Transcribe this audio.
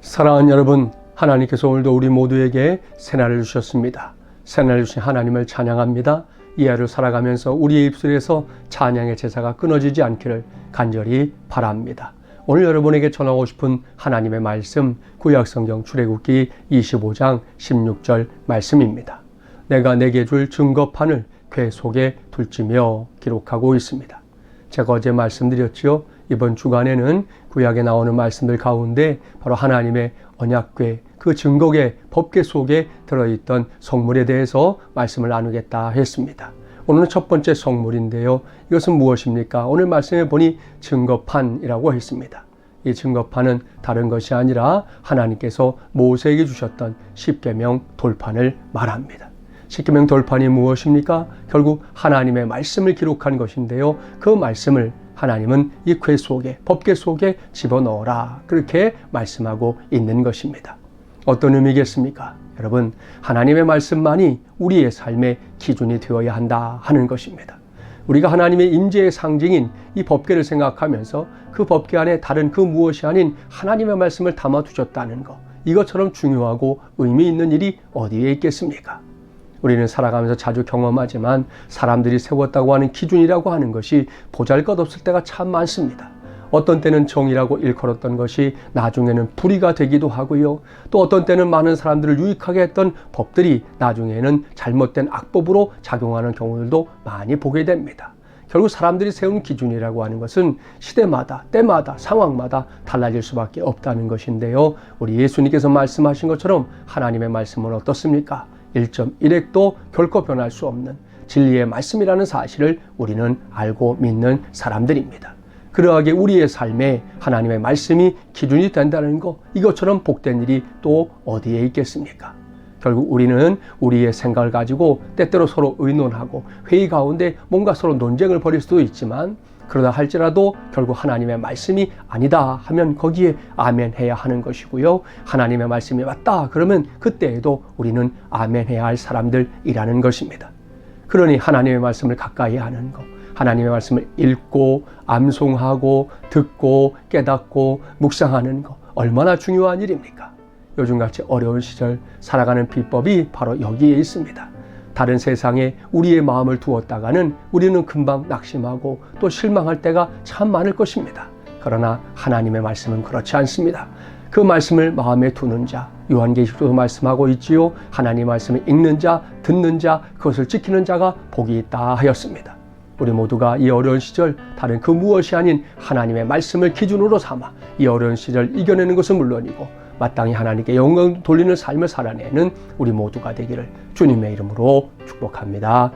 사랑하는 여러분, 하나님께서 오늘도 우리 모두에게 새날을 주셨습니다. 새날을 주신 하나님을 찬양합니다. 이 하루 살아가면서 우리의 입술에서 찬양의 제사가 끊어지지 않기를 간절히 바랍니다. 오늘 여러분에게 전하고 싶은 하나님의 말씀, 구약성경 출애굽기 25장 16절 말씀입니다. 내가 내게 줄 증거판을 궤 속에 둘지며 기록하고 있습니다. 제가 어제 말씀드렸지요. 이번 주간에는 구약에 나오는 말씀들 가운데 바로 하나님의 언약궤, 그 증거궤, 법궤 속에 들어있던 성물에 대해서 말씀을 나누겠다 했습니다. 오늘은 첫 번째 성물인데요. 이것은 무엇입니까? 오늘 말씀에 보니 증거판이라고 했습니다. 이 증거판은 다른 것이 아니라 하나님께서 모세에게 주셨던 십계명 돌판을 말합니다. 십계명 돌판이 무엇입니까? 결국 하나님의 말씀을 기록한 것인데요. 그 말씀을 하나님은 이 궤 속에, 법궤 속에 집어넣어라, 그렇게 말씀하고 있는 것입니다. 어떤 의미겠습니까? 여러분, 하나님의 말씀만이 우리의 삶의 기준이 되어야 한다 하는 것입니다. 우리가 하나님의 임재의 상징인 이 법궤를 생각하면서 그 법궤 안에 다른 그 무엇이 아닌 하나님의 말씀을 담아두셨다는 것, 이것처럼 중요하고 의미 있는 일이 어디에 있겠습니까? 우리는 살아가면서 자주 경험하지만 사람들이 세웠다고 하는 기준이라고 하는 것이 보잘것없을 때가 참 많습니다. 어떤 때는 정의라고 일컬었던 것이 나중에는 불의가 되기도 하고요. 또 어떤 때는 많은 사람들을 유익하게 했던 법들이 나중에는 잘못된 악법으로 작용하는 경우들도 많이 보게 됩니다. 결국 사람들이 세운 기준이라고 하는 것은 시대마다, 때마다, 상황마다 달라질 수밖에 없다는 것인데요. 우리 예수님께서 말씀하신 것처럼 하나님의 말씀은 어떻습니까? 1.1핵도 결코 변할 수 없는 진리의 말씀이라는 사실을 우리는 알고 믿는 사람들입니다. 그러하게 우리의 삶에 하나님의 말씀이 기준이 된다는 것, 이것처럼 복된 일이 또 어디에 있겠습니까? 결국 우리는 우리의 생각을 가지고 때때로 서로 의논하고 회의 가운데 뭔가 서로 논쟁을 벌일 수도 있지만, 그러다 할지라도 결국 하나님의 말씀이 아니다 하면 거기에 아멘 해야 하는 것이고요. 하나님의 말씀이 맞다 그러면 그때에도 우리는 아멘 해야 할 사람들이라는 것입니다. 그러니 하나님의 말씀을 가까이 하는 것, 하나님의 말씀을 읽고 암송하고 듣고 깨닫고 묵상하는 것, 얼마나 중요한 일입니까? 요즘같이 어려운 시절 살아가는 비법이 바로 여기에 있습니다. 다른 세상에 우리의 마음을 두었다가는 우리는 금방 낙심하고 또 실망할 때가 참 많을 것입니다. 그러나 하나님의 말씀은 그렇지 않습니다. 그 말씀을 마음에 두는 자, 요한계시록도 말씀하고 있지요. 하나님의 말씀을 읽는 자, 듣는 자, 그것을 지키는 자가 복이 있다 하였습니다. 우리 모두가 이 어려운 시절 다른 그 무엇이 아닌 하나님의 말씀을 기준으로 삼아 이 어려운 시절 이겨내는 것은 물론이고 마땅히 하나님께 영광 돌리는 삶을 살아내는 우리 모두가 되기를 주님의 이름으로 축복합니다.